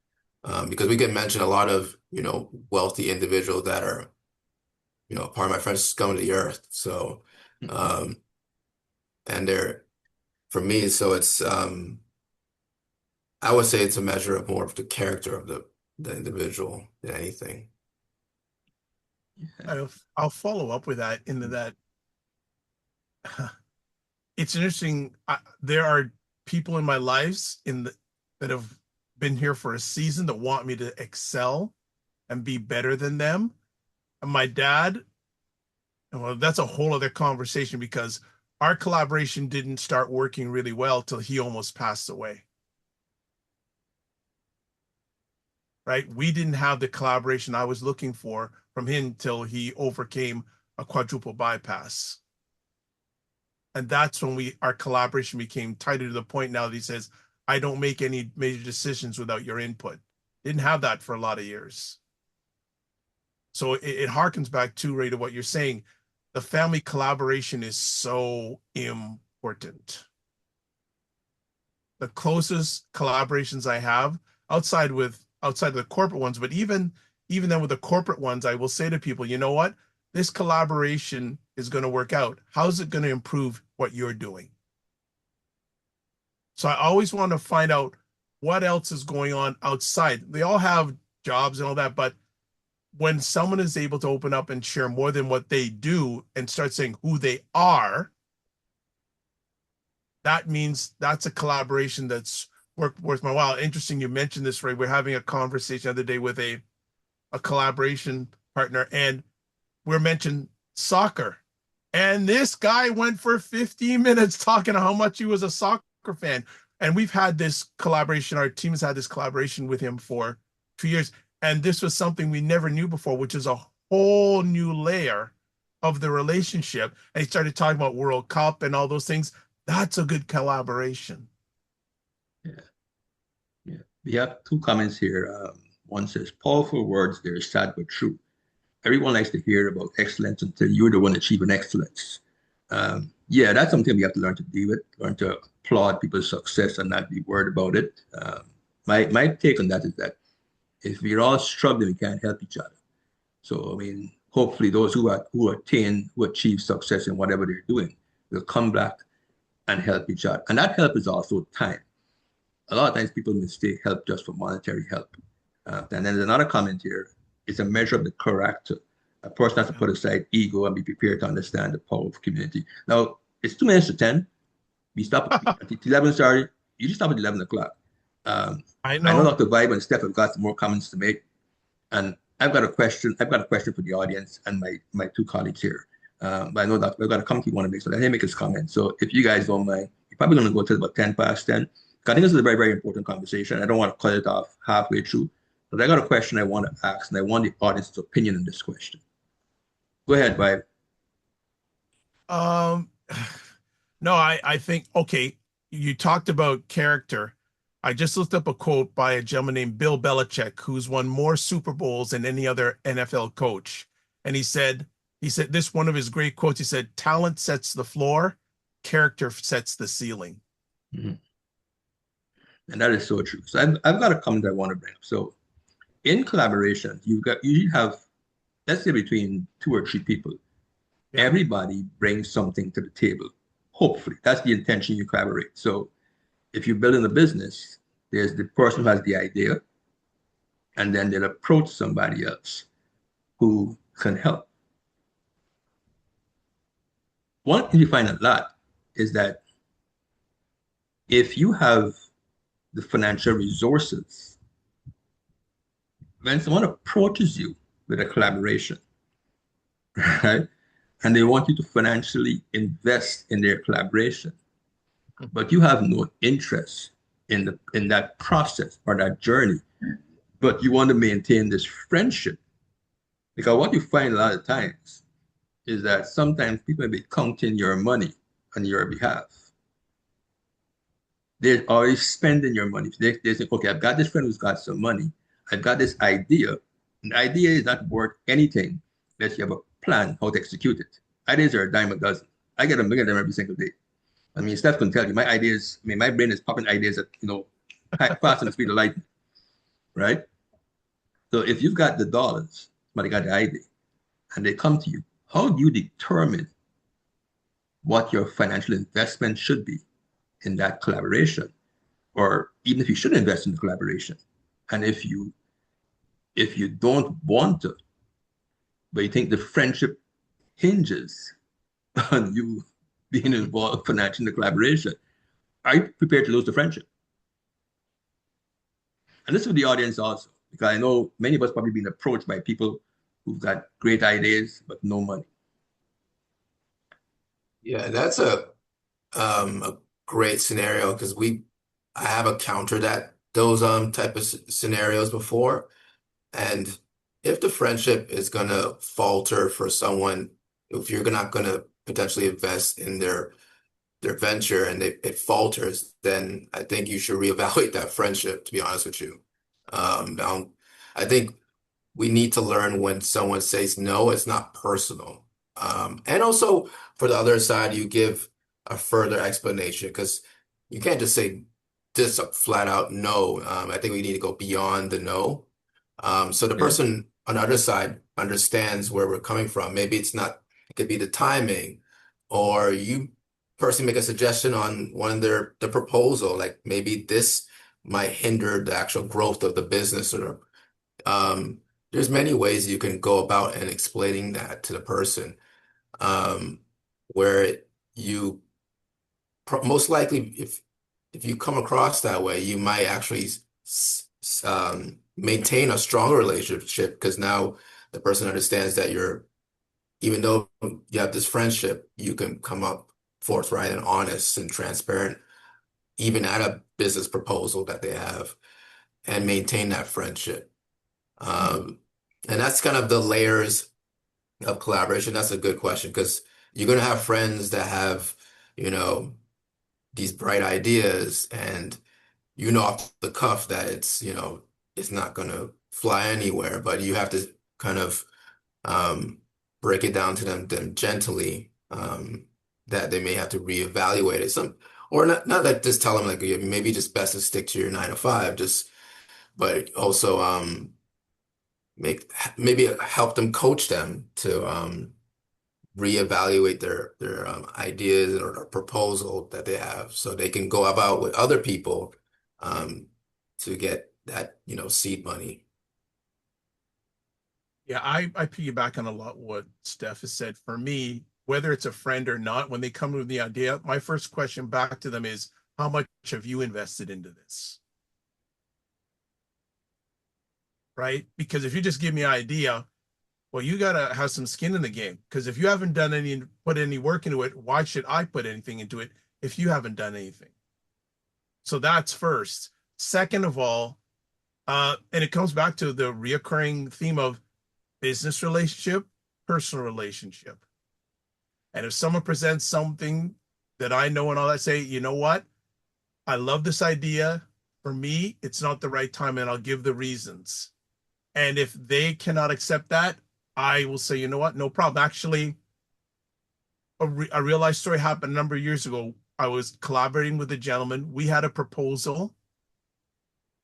[SPEAKER 3] Because we can mention a lot of, wealthy individuals that are, part of my friends scum of the earth. So,
[SPEAKER 1] mhm,
[SPEAKER 3] um, and they're for me, so it's I would say it's a measure of more of the character of the individual than anything.
[SPEAKER 1] yeah,
[SPEAKER 2] I'll follow up with that into
[SPEAKER 1] mhm,
[SPEAKER 2] that. It's interesting. There are people in my lives that have been here for a season that want me to excel and be better than them. And my dad, well, that's a whole other conversation because our collaboration didn't start working really well till he almost passed away. Right? We didn't have the collaboration I was looking for from him till he overcame a quadruple bypass. And that's when our collaboration became tighter to the point now that he says, I don't make any major decisions without your input. Didn't have that for a lot of years. So it harkens back to, Ray, to what you're saying. The family collaboration is so important. The closest collaborations I have outside of the corporate ones, but even then with the corporate ones, I will say to people, you know what? This collaboration is going to work out. How's it going to improve what you're doing? So I always want to find out what else is going on outside. They all have jobs and all that, but when someone is able to open up and share more than what they do and start saying who they are, that means that's a collaboration that's worth my while. Interesting you mentioned this, Ray. We're having a conversation the other day with a collaboration partner, and we're mentioning soccer. And this guy went for 15 minutes talking how much he was a soccer fan. And we've had this collaboration, our team has had this collaboration with him for 2 years. And this was something we never knew before, which is a whole new layer of the relationship. And he started talking about World Cup and all those things. That's a good collaboration.
[SPEAKER 1] yeah, yeah. We have two comments here. One says, "Powerful words. They're sad but true. Everyone likes to hear about excellence until you're the one achieving excellence." Yeah, that's something we have to learn to deal with, learn to applaud people's success and not be worried about it. My take on that is that if we're all struggling, we can't help each other. So, I mean, hopefully those who achieve success in whatever they're doing will come back and help each other. And that help is also time. A lot of times people mistake help just for monetary help. And then there's another comment here. It's a measure of the character. A person has to put aside ego and be prepared to understand the power of community. Now, it's 2 minutes to 10. We stop at 11, sorry. You just stop at 11 o'clock.
[SPEAKER 2] I
[SPEAKER 1] I know
[SPEAKER 2] know.
[SPEAKER 1] Dr. Vibe and Steph have got some more comments to make. And I've got a question. I've got a question for the audience and my two colleagues here. But I know that we've got a comment we want to make, so let him make his comment. So if you guys don't mind, you're probably going to go till about 10 past 10. I think this is a very, very important conversation. I don't want to cut it off halfway through. But I got a question I want to ask, and I want the audience's opinion on this question. Go ahead, Vibe.
[SPEAKER 2] Um, no, I think, okay, you talked about character. I just looked up a quote by a gentleman named Bill Belichick, who's won more Super Bowls than any other NFL coach. And he said this one of his great quotes. He said, talent sets the floor, character sets the ceiling.
[SPEAKER 1] Mhm. And that is so true. So I've got a comment I want to bring up. So in collaboration, you have, let's say between 2 or 3 people,
[SPEAKER 2] Yeah.
[SPEAKER 1] everybody brings something to the table. Hopefully, that's the intention you collaborate. So if you're building a business, there's the person who has the idea, and then they'll approach somebody else who can help. One thing you find a lot is that if you have the financial resources, when someone approaches you with a collaboration, right, and they want you to financially invest in their collaboration, but you have no interest in that process or that journey, but you want to maintain this friendship. Because what you find a lot of times is that sometimes people may be counting your money on your behalf. They're always spending your money. They say, okay, I've got this friend who's got some money. I've got this idea. And the idea is not worth anything unless you have a plan how to execute it. Ideas are a dime a dozen. I get a million of them every single day. I mean, Steph can tell you, my ideas, I mean, my brain is popping ideas at, fast and the speed of light, right? So if you've got the dollars, somebody got the idea, and they come to you, how do you determine what your financial investment should be in that collaboration? Or even if you should invest in the collaboration. And if you don't want to, but you think the friendship hinges on you being involved financially in the collaboration, are you prepared to lose the friendship? And this is for the audience also, because I know many of us probably been approached by people who've got great ideas but no money.
[SPEAKER 3] Yeah, that's a great scenario because I have encountered those type of scenarios before. And if the friendship is gonna falter for someone, if you're not gonna potentially invest in their venture and it falters, then I think you should reevaluate that friendship, to be honest with you. Now, I think we need to learn when someone says no, it's not personal. And also for the other side, you give a further explanation because you can't just say just a flat out no. I think we need to go beyond the no. So the
[SPEAKER 1] Yeah.
[SPEAKER 3] person on the other side understands where we're coming from. Maybe it could be the timing, or you personally make a suggestion on one of the proposal, like maybe this might hinder the actual growth of the business or there's many ways you can go about and explaining that to the person, um, where you most likely, if you come across that way, you might actually maintain a stronger relationship because now the person understands that even though you have this friendship, you can come up forthright and honest and transparent, even at a business proposal that they have, and maintain that friendship. And that's kind of the layers of collaboration. That's a good question because you're going to have friends that have, you know, these bright ideas and off the cuff that it's not going to fly anywhere, but you have to kind of break it down to them gently, that they may have to reevaluate it. Or not like just tell them like maybe just best to stick to your 9 to 5, but also maybe help them, coach them to reevaluate their ideas or proposal that they have so they can go about with other people um, to get that seed money.
[SPEAKER 2] Yeah, I piggyback on a lot what Steph has said. For me, whether it's a friend or not, when they come with the idea, my first question back to them is, how much have you invested into this? Right? Because if you just give me an idea, well, you gotta have some skin in the game. Because if you haven't put any work into it, why should I put anything into it if you haven't done anything? So that's first. Second of all, And it comes back to the reoccurring theme of business relationship, personal relationship. And if someone presents something that I know and all that, say, you know what? I love this idea. For me, it's not the right time, and I'll give the reasons. And if they cannot accept that, I will say, you know what? No problem. Actually, a real life story happened a number of years ago. I was collaborating with a gentleman. We had a proposal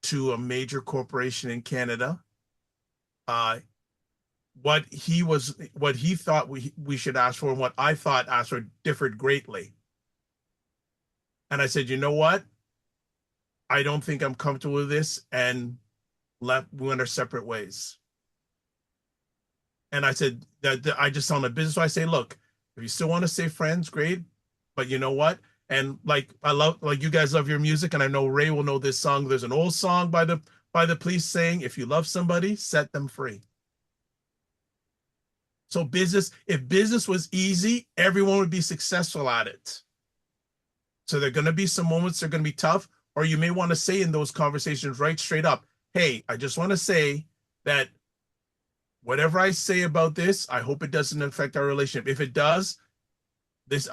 [SPEAKER 2] to a major corporation in Canada. What he thought we should ask for and what I thought asked for differed greatly. And I said, you know what? I don't think I'm comfortable with this, and we went our separate ways. And I said that I just on a business. So I say, look, if you still want to stay friends, great. But you know what? And like you guys love your music, and I know Ray will know this song. There's an old song by the Police saying, if you love somebody, set them free. So if business was easy, everyone would be successful at it. So there are going to be some moments that are going to be tough, or you may want to say in those conversations right straight up, hey, I just want to say that whatever I say about this, I hope it doesn't affect our relationship. If it does,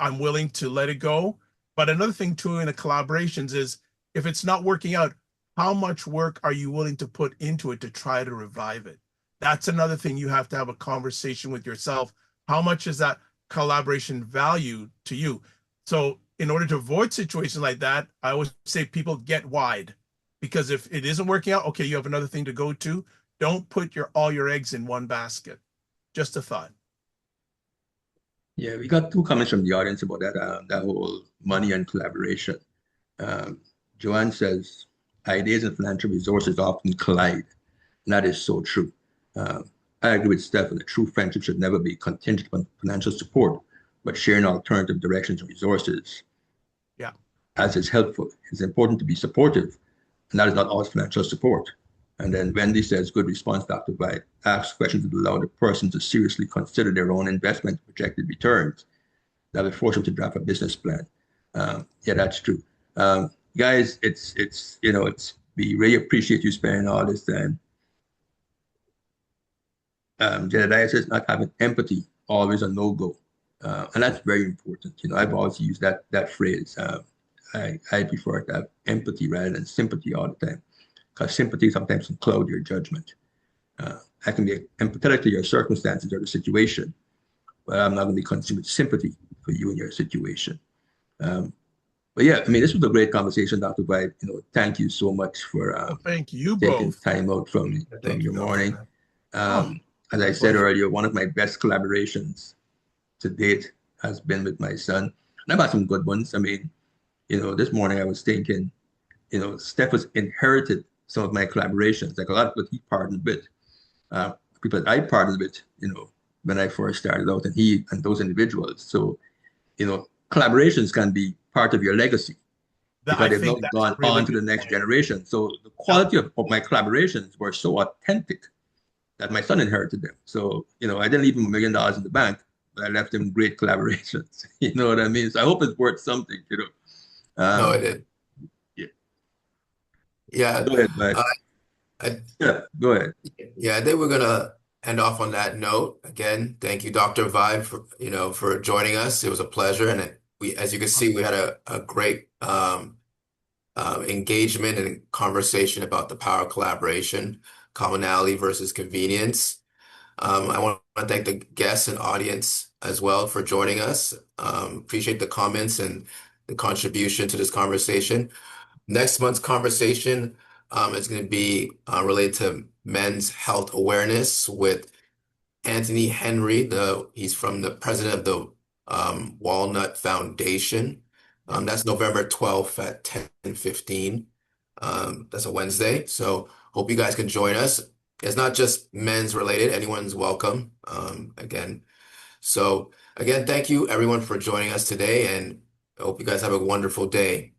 [SPEAKER 2] I'm willing to let it go. But another thing too in the collaborations is if it's not working out, how much work are you willing to put into it to try to revive it? That's another thing you have to have a conversation with yourself. How much is that collaboration value to you? So in order to avoid situations like that, I always say people get wide, because if it isn't working out, okay, you have another thing to go to. Don't put all your eggs in one basket. Just a thought.
[SPEAKER 1] Yeah, we got two comments from the audience about that whole money and collaboration. Joanne says, ideas and financial resources often collide. And that is so true. I agree with Steph. A true friendship should never be contingent on financial support, but sharing alternative directions and resources.
[SPEAKER 2] Yeah.
[SPEAKER 1] As is helpful. It's important to be supportive, and that is not always financial support. And then Wendy says, good response, Dr. White. Ask questions that allow the person to seriously consider their own investment projected returns. That will force them to draft a business plan. Yeah, that's true. Guys, we really appreciate you spending all this time. Jedediah says not having empathy, always a no-go. And that's very important. I've always used that phrase. I prefer to have empathy rather than sympathy all the time, because sympathy sometimes can cloud your judgment. I can be empathetic to your circumstances or the situation, but I'm not going to be consumed with sympathy for you and your situation. But yeah, I mean, this was a great conversation, Dr. White. Thank you so much for
[SPEAKER 2] thank you
[SPEAKER 1] taking
[SPEAKER 2] both.
[SPEAKER 1] time out from your morning. As I said earlier, one of my best collaborations to date has been with my son. And I've had some good ones. I mean, this morning I was thinking, Steph has inherited some of my collaborations. Like a lot of what he partnered with, people that I partnered with, when I first started out, and he and those individuals. So, collaborations can be part of your legacy because they've now gone on to the next generation. So the quality of my collaborations were so authentic that my son inherited them. So, I didn't leave him $1 million in the bank, but I left him great collaborations. You know what I mean? So I hope it's worth something,
[SPEAKER 3] No, it did.
[SPEAKER 1] Yeah.
[SPEAKER 3] Yeah.
[SPEAKER 1] Go ahead, Mike. Yeah, go ahead.
[SPEAKER 3] Yeah, I think we're gonna end off on that note. Again, thank you, Dr. Vibe, for joining us. It was a pleasure, and as you can see, we had a great engagement and conversation about the power of collaboration, commonality versus convenience. I want to thank the guests and audience as well for joining us. Appreciate the comments and the contribution to this conversation. Next month's conversation is going to be related to men's health awareness with Anthony Henry. He's from the president of the Walnut Foundation. That's November 12th at 10:15. That's a Wednesday. So hope you guys can join us. It's not just men's related. Anyone's welcome. Again, thank you everyone for joining us today, and I hope you guys have a wonderful day.